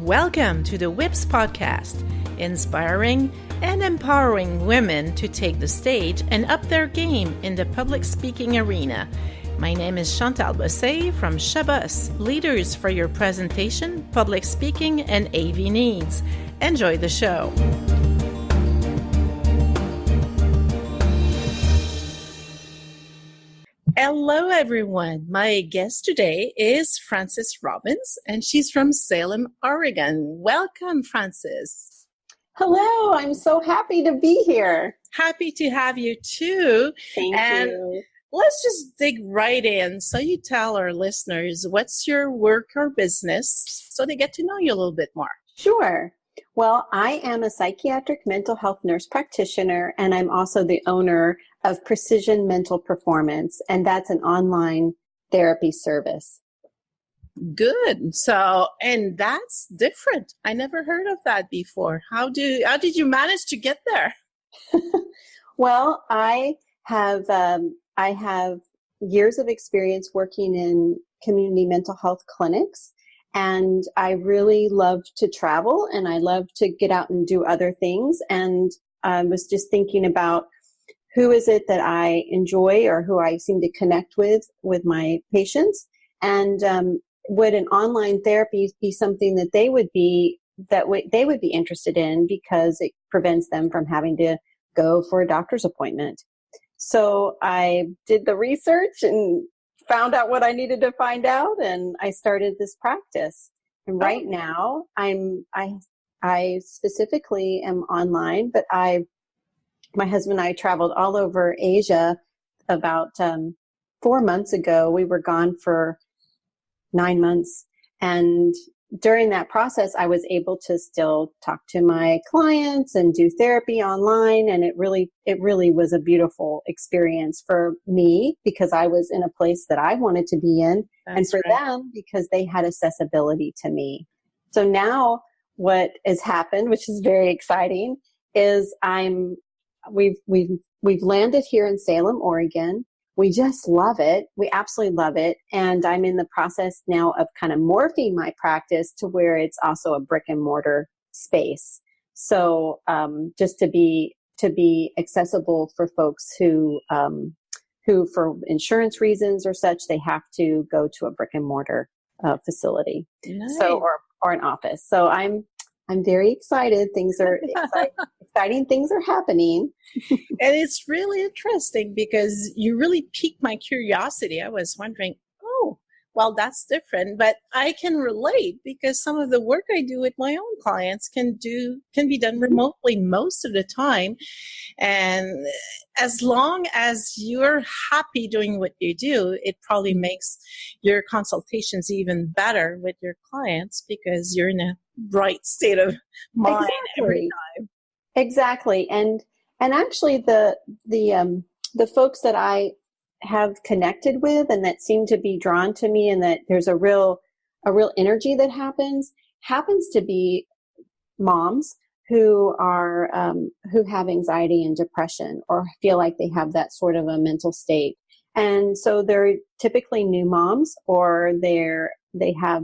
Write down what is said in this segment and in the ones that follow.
Welcome to the WIPS podcast, inspiring and empowering women to take the stage and up their game in the public speaking arena. My name is Chantal Bossé from Shabas, Leaders for Your Presentation, Public Speaking, and AV Needs. Enjoy the show. Hello, everyone. My guest today is Frances Robbins, and she's from Salem, Oregon. Welcome, Frances. Hello. I'm so happy to be here. Happy to have you, too. Thank you. Let's just dig right in. So you tell our listeners, what's your work or business so they get to know you a little bit more? Sure. Well, I am a psychiatric mental health nurse practitioner, and I'm also the owner of Precision Mental Performance, and that's an online therapy service. Good. So, and that's different. I never heard of that before. How did you manage to get there? Well, I have years of experience working in community mental health clinics. And I really love to travel and I love to get out and do other things. And I was just thinking about who is it that I enjoy or who I seem to connect with my patients. And would an online therapy be something that they would be interested in because it prevents them from having to go for a doctor's appointment. So I did the research and found out what I needed to find out, and I started this practice. And right now, I specifically am online, but my husband and I traveled all over Asia about 4 months ago. We were gone for 9 months, and during that process, I was able to still talk to my clients and do therapy online. And it really was a beautiful experience for me because I was in a place that I wanted to be in. That's and for right. them because they had accessibility to me. So now what has happened, which is very exciting, is we've landed here in Salem, Oregon. We just love it. We absolutely love it. And I'm in the process now of kind of morphing my practice to where it's also a brick and mortar space. So just to be accessible for folks who for insurance reasons or such, they have to go to a brick and mortar facility. Nice. So or an office. So I'm very excited. Things are exciting things are happening. And it's really interesting because you really piqued my curiosity. I was wondering, well, that's different, but I can relate because some of the work I do with my own clients can be done remotely most of the time. And as long as you're happy doing what you do, it probably makes your consultations even better with your clients because you're in a right state of mind every time. Exactly. And actually the folks that I have connected with and that seem to be drawn to me and that there's a real energy that happens to be moms who are who have anxiety and depression or feel like they have that sort of a mental state. And so they're typically new moms or they have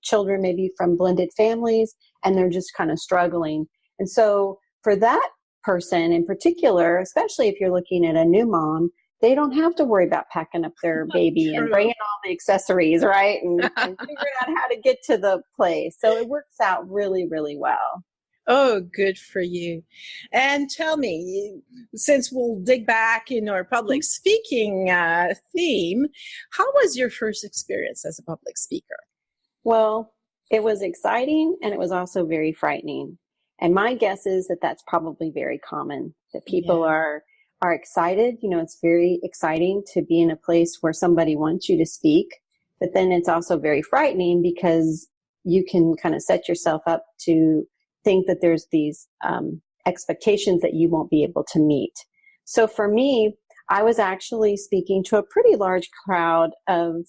children maybe from blended families and they're just kind of struggling. And so for that person in particular, especially if you're looking at a new mom, they don't have to worry about packing up their baby and bringing all the accessories, right? And figuring out how to get to the place. So it works out really, really well. Oh, good for you. And tell me, since we'll dig back in our public speaking theme, how was your first experience as a public speaker? Well, it was exciting and it was also very frightening. And my guess is that that's probably very common, that people are excited. You know, it's very exciting to be in a place where somebody wants you to speak, but then it's also very frightening because you can kind of set yourself up to think that there's these expectations that you won't be able to meet. So for me, I was actually speaking to a pretty large crowd of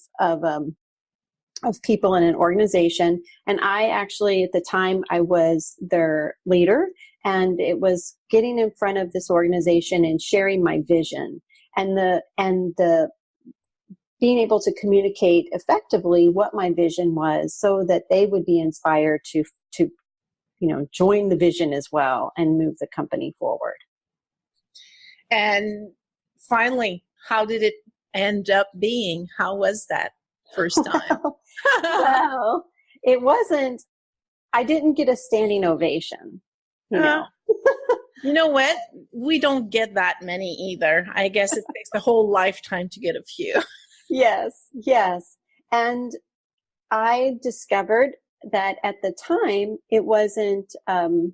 people in an organization. And I actually, at the time, I was their leader. And it was getting in front of this organization and sharing my vision. And the being able to communicate effectively what my vision was so that they would be inspired to join the vision as well and move the company forward. And finally, how did it end up being? How was that first time? Well, it wasn't, I didn't get a standing ovation, you know. You know what? We don't get that many either. I guess it takes a whole lifetime to get a few. Yes. And I discovered that at the time, it wasn't, I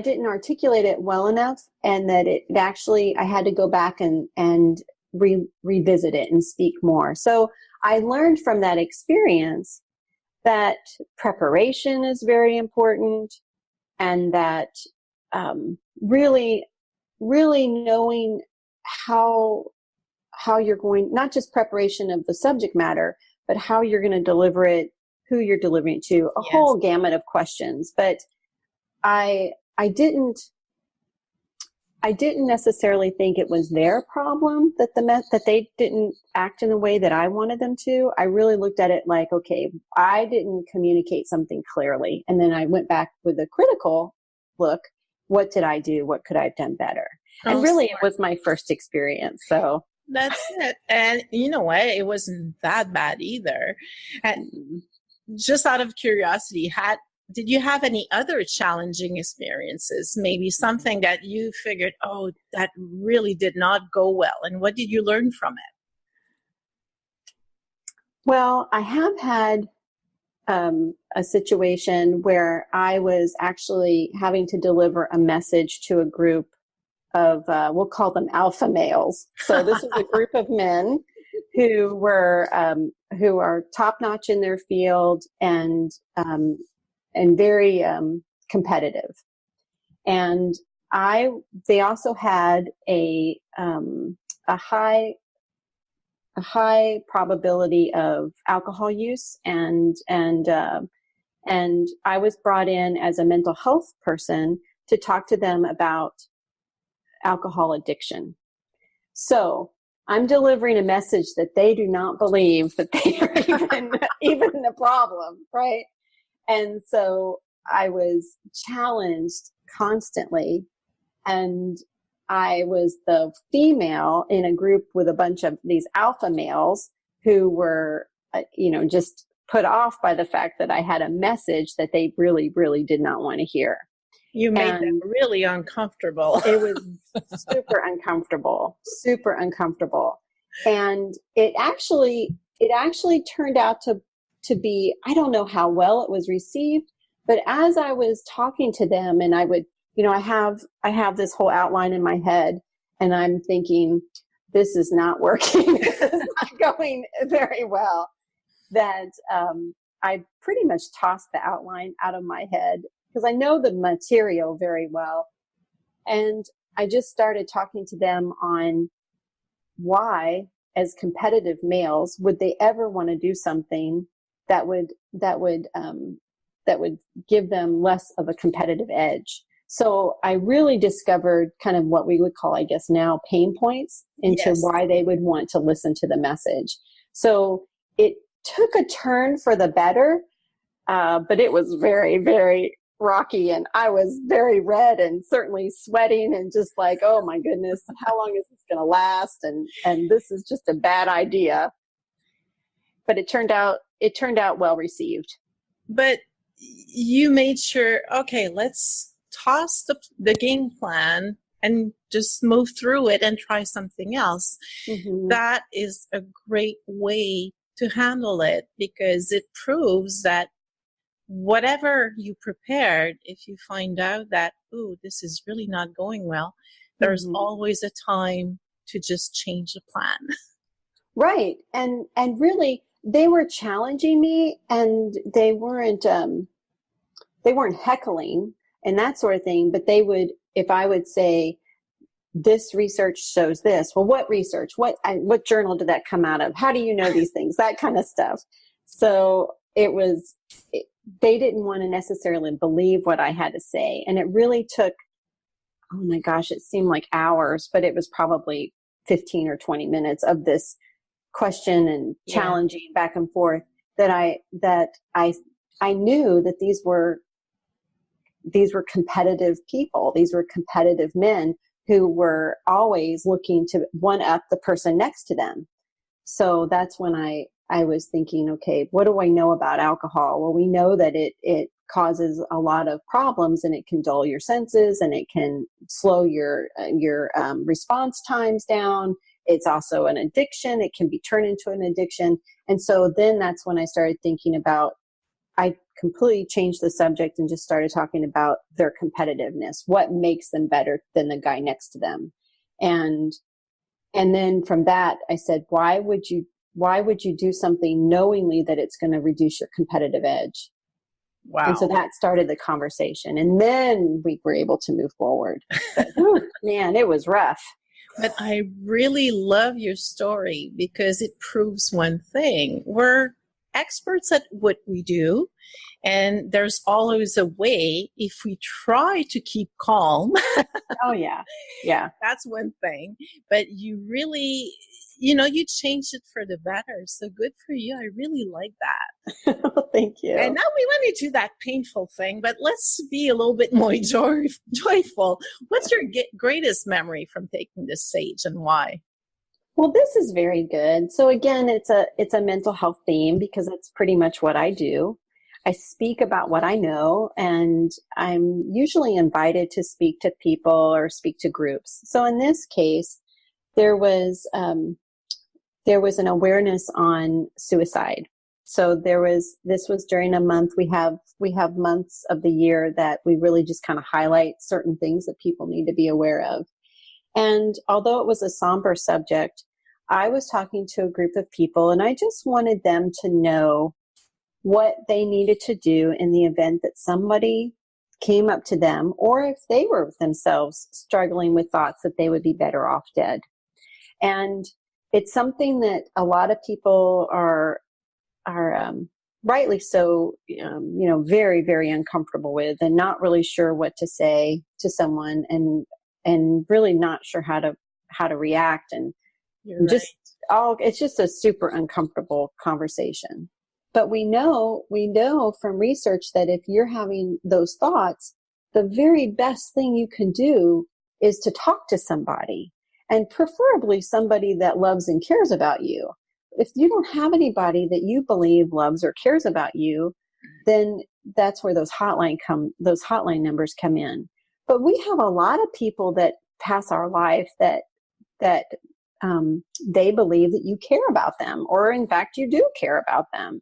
didn't articulate it well enough, and that it actually, I had to go back and revisit it and speak more. So I learned from that experience that preparation is very important, and that really knowing how you're going, not just preparation of the subject matter, but how you're going to deliver it, who you're delivering it to, a whole gamut of questions. But I didn't necessarily think it was their problem that they didn't act in the way that I wanted them to. I really looked at it like, okay, I didn't communicate something clearly. And then I went back with a critical look. What did I do? What could I have done better? And really, it was my first experience. So that's it. And you know what? It wasn't that bad either. And just out of curiosity, did you have any other challenging experiences? Maybe something that you figured, oh, that really did not go well. And what did you learn from it? Well, I have had a situation where I was actually having to deliver a message to a group of, we'll call them alpha males. So this is a group of men who are top-notch in their field and very competitive. And they also had a high probability of alcohol use, and I was brought in as a mental health person to talk to them about alcohol addiction. So I'm delivering a message that they do not believe that they are even a problem, right? And so I was challenged constantly, and I was the female in a group with a bunch of these alpha males who were, just put off by the fact that I had a message that they really, really did not want to hear. You made them really uncomfortable. It was super uncomfortable. And it actually turned out to be, I don't know how well it was received, but as I was talking to them, and I would, I have this whole outline in my head, and I'm thinking, this is not working. This is not going very well. That I pretty much tossed the outline out of my head because I know the material very well. And I just started talking to them on why, as competitive males, would they ever want to do something that would give them less of a competitive edge. So I really discovered kind of what we would call, I guess now, pain points into why they would want to listen to the message. So it took a turn for the better, but it was very, very rocky, and I was very red and certainly sweating and just like, oh my goodness, how long is this going to last? And this is just a bad idea. But it turned out well received. But you made sure, okay, let's toss the game plan and just move through it and try something else. Mm-hmm. That is a great way to handle it, because it proves that whatever you prepared, if you find out that, ooh, this is really not going well, there's always a time to just change the plan. Right. And really, they were challenging me, and they weren't heckling and that sort of thing, but they would, if I would say, this research shows this, well, what research, what journal did that come out of? How do you know these things? That kind of stuff. So they didn't want to necessarily believe what I had to say. And it really took, oh my gosh, it seemed like hours, but it was probably 15 or 20 minutes of this question and challenging back and forth, that I knew that these were competitive people. These were competitive men who were always looking to one up the person next to them. So that's when I was thinking, okay, what do I know about alcohol? Well, we know that it causes a lot of problems, and it can dull your senses, and it can slow your response times down. It's also an addiction. It can be turned into an addiction. And so then that's when I started thinking about, I completely changed the subject and just started talking about their competitiveness. What makes them better than the guy next to them? And then from that, I said, why would you do something knowingly that it's going to reduce your competitive edge? Wow. And so that started the conversation. And then we were able to move forward. But, man, it was rough. But I really love your story because it proves one thing. We're experts at what we do, and there's always a way if we try to keep calm. Oh, yeah. Yeah. That's one thing. But you really, you changed it for the better. So good for you. I really like that. Thank you. And now we went into that painful thing, but let's be a little bit more joyful. What's your greatest memory from taking this stage, and why? Well, this is very good. So again, it's a mental health theme because that's pretty much what I do. I speak about what I know, and I'm usually invited to speak to people or speak to groups. So in this case, there was an awareness on suicide. So this was during a month. We have months of the year that we really just kind of highlight certain things that people need to be aware of. And although it was a somber subject, I was talking to a group of people, and I just wanted them to know what they needed to do in the event that somebody came up to them, or if they were themselves struggling with thoughts that they would be better off dead. And it's something that a lot of people are rightly so, very, very uncomfortable with, and not really sure what to say to someone, and really not sure how to react, and it's just a super uncomfortable conversation. But we know from research that if you're having those thoughts, the very best thing you can do is to talk to somebody, and preferably somebody that loves and cares about you. If you don't have anybody that you believe loves or cares about you, then that's where those hotline numbers come in. But we have a lot of people that pass our life that they believe that you care about them, or in fact you do care about them.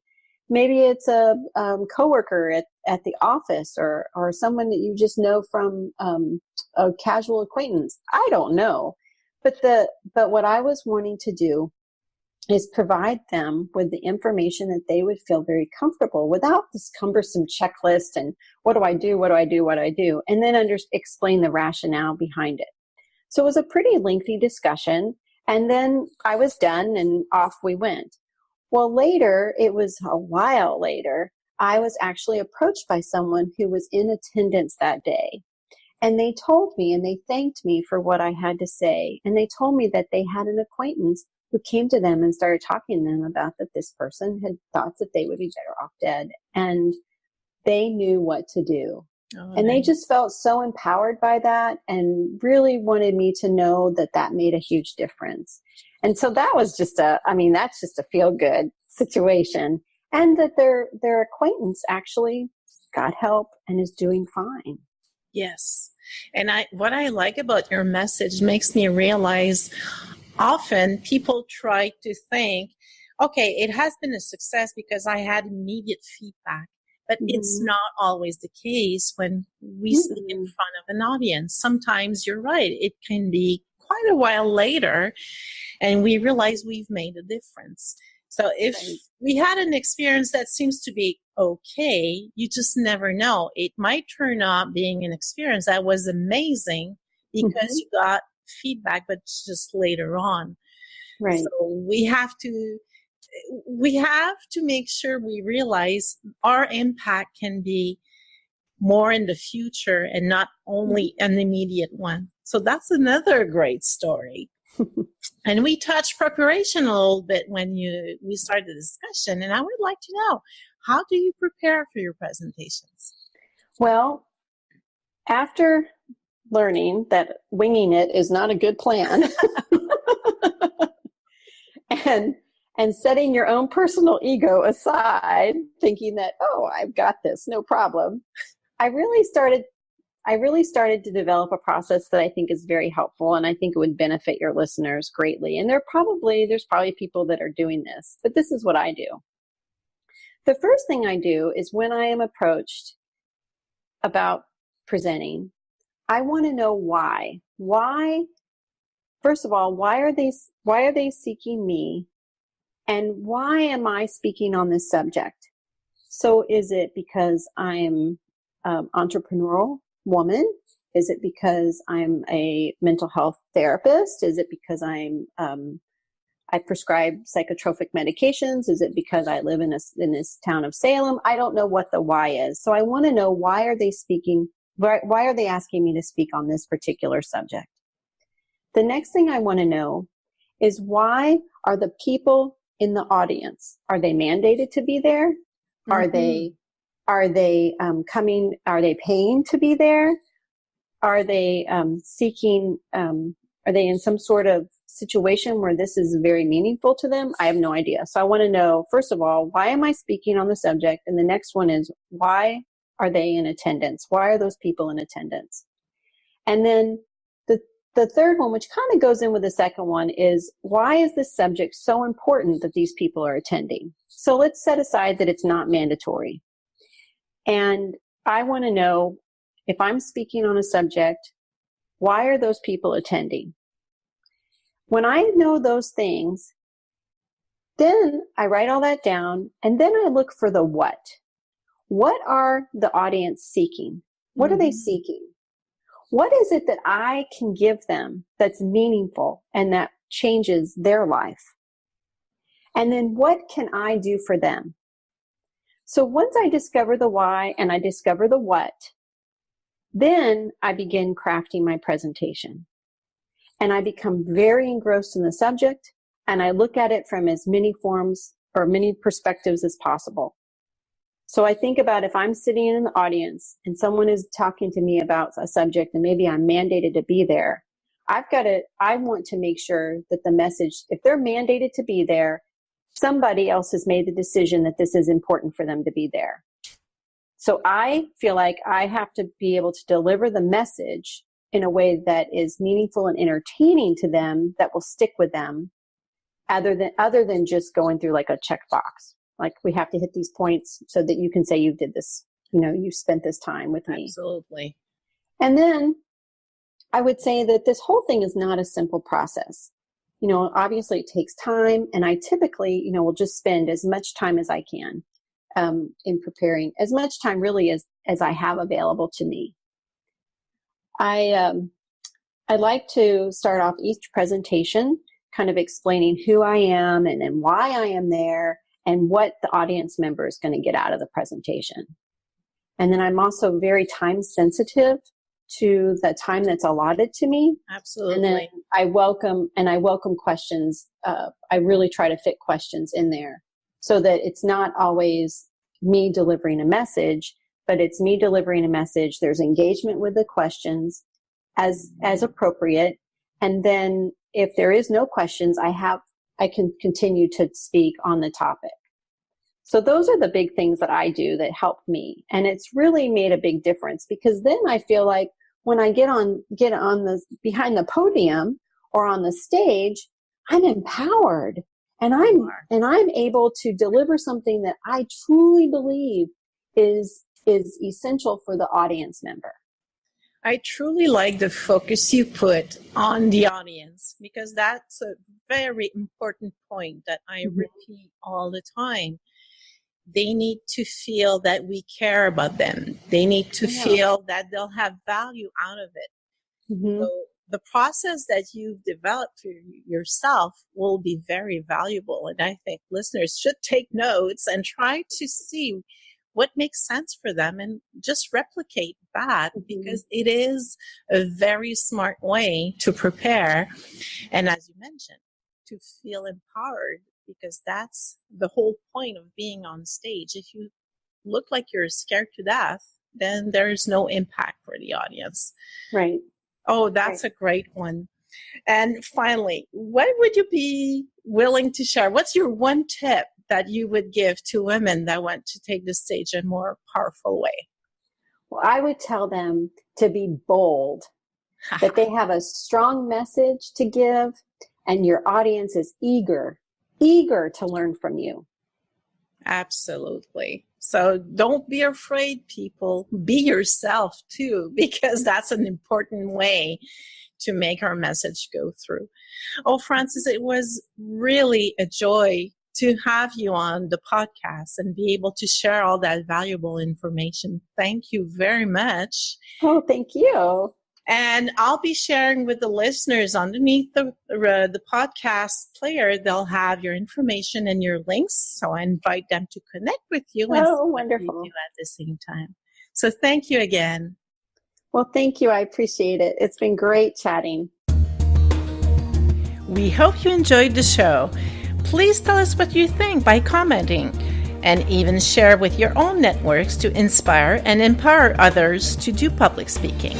Maybe it's a coworker at the office, or someone that you just know from a casual acquaintance. I don't know, but what I was wanting to do is provide them with the information that they would feel very comfortable without this cumbersome checklist and what do I do, and then explain the rationale behind it. So it was a pretty lengthy discussion, and then I was done and off we went. Well, it was a while later, I was actually approached by someone who was in attendance that day. And they told me, and they thanked me for what I had to say. And they told me that they had an acquaintance who came to them and started talking to them about that this person had thoughts that they would be better off dead. And they knew what to do. And they just felt so empowered by that, and really wanted me to know that made a huge difference. And so that was that's just a feel good situation. And that their acquaintance actually got help and is doing fine. Yes. And what I like about your message makes me realize often people try to think, okay, it has been a success because I had immediate feedback. But it's not always the case when we speak in front of an audience. Sometimes you're right. It can be quite a while later, and we realize we've made a difference. So if we had an experience that seems to be okay, you just never know. It might turn out being an experience that was amazing because you got feedback, but just later on. Right. So we have to make sure we realize our impact can be more in the future and not only an immediate one. So that's another great story. And we touched preparation a little bit when we started the discussion. And I would like to know, how do you prepare for your presentations? Well, after learning that winging it is not a good plan, and setting your own personal ego aside, thinking that, oh, I've got this, no problem, I really started to develop a process that I think is very helpful, and I think it would benefit your listeners greatly. And there's probably people that are doing this, but this is what I do. The first thing I do is, when I am approached about presenting, I want to know why. Why, first of all, why are they seeking me? And why am I speaking on this subject? So is it because I'm an entrepreneurial woman? Is it because I'm a mental health therapist? Is it because I prescribe psychotropic medications? Is it because I live in this town of Salem? I don't know what the why is. So I want to know, why are they speaking? Why are they asking me to speak on this particular subject? The next thing I want to know is, why are the people in the audience? Are they mandated to be there? Mm-hmm. Are they coming? Are they paying to be there? Are they seeking? Are they in some sort of situation where this is very meaningful to them? I have no idea. So I want to know, first of all, why am I speaking on the subject? And the next one is, why are they in attendance? Why are those people in attendance? And then the third one, which kind of goes in with the second one, is, why is this subject so important that these people are attending? So let's set aside that it's not mandatory. And I want to know, if I'm speaking on a subject, why are those people attending? When I know those things, then I write all that down, and then I look for the what. What are the audience seeking? What are they seeking? What is it that I can give them that's meaningful and that changes their life? And then what can I do for them? So once I discover the why and I discover the what, then I begin crafting my presentation. And I become very engrossed in the subject, and I look at it from as many forms or many perspectives as possible. So I think about, if I'm sitting in the audience and someone is talking to me about a subject and maybe I'm mandated to be there, I want to make sure that the message, if they're mandated to be there, somebody else has made the decision that this is important for them to be there. So I feel like I have to be able to deliver the message in a way that is meaningful and entertaining to them, that will stick with them, other than just going through like a checkbox. Like, we have to hit these points so that you can say you did this, you spent this time with me. Absolutely. And then I would say that this whole thing is not a simple process. Obviously it takes time, and I typically, will just spend as much time as I can in preparing, as much time really as I have available to me. I like to start off each presentation kind of explaining who I am and then why I am there, and what the audience member is going to get out of the presentation. And then I'm also very time sensitive to the time that's allotted to me. Absolutely. And then I welcome questions. I really try to fit questions in there, so that it's not always me delivering a message, but it's me delivering a message. There's engagement with the questions as appropriate. And then if there is no questions, I can continue to speak on the topic. So those are the big things that I do that help me. And it's really made a big difference, because then I feel like when I get on behind the podium or on the stage, I'm empowered, and I'm able to deliver something that I truly believe is essential for the audience member. I truly like the focus you put on the audience, because that's a very important point that I repeat all the time. They need to feel that we care about them. They need to feel that they'll have value out of it. Mm-hmm. So the process that you've developed for yourself will be very valuable. And I think listeners should take notes and try to see what makes sense for them and just replicate that, Mm-hmm. because it is a very smart way to prepare. And as you mentioned, to feel empowered, because that's the whole point of being on stage. If you look like you're scared to death, then there's no impact for the audience. Right. Oh, that's a great one. And finally, what would you be willing to share? What's your one tip that you would give to women that want to take the stage in a more powerful way? Well, I would tell them to be bold, that they have a strong message to give, and your audience is eager to learn from you. Absolutely. So don't be afraid, people. Be yourself too, because that's an important way to make our message go through. Oh, Frances, it was really a joy to have you on the podcast and be able to share all that valuable information. Thank you very much. Oh, thank you. And I'll be sharing with the listeners underneath the podcast player. They'll have your information and your links. So I invite them to connect with you and see wonderful. what you do at the same time. So thank you again. Well, thank you. I appreciate it. It's been great chatting. We hope you enjoyed the show. Please tell us what you think by commenting, and even share with your own networks to inspire and empower others to do public speaking.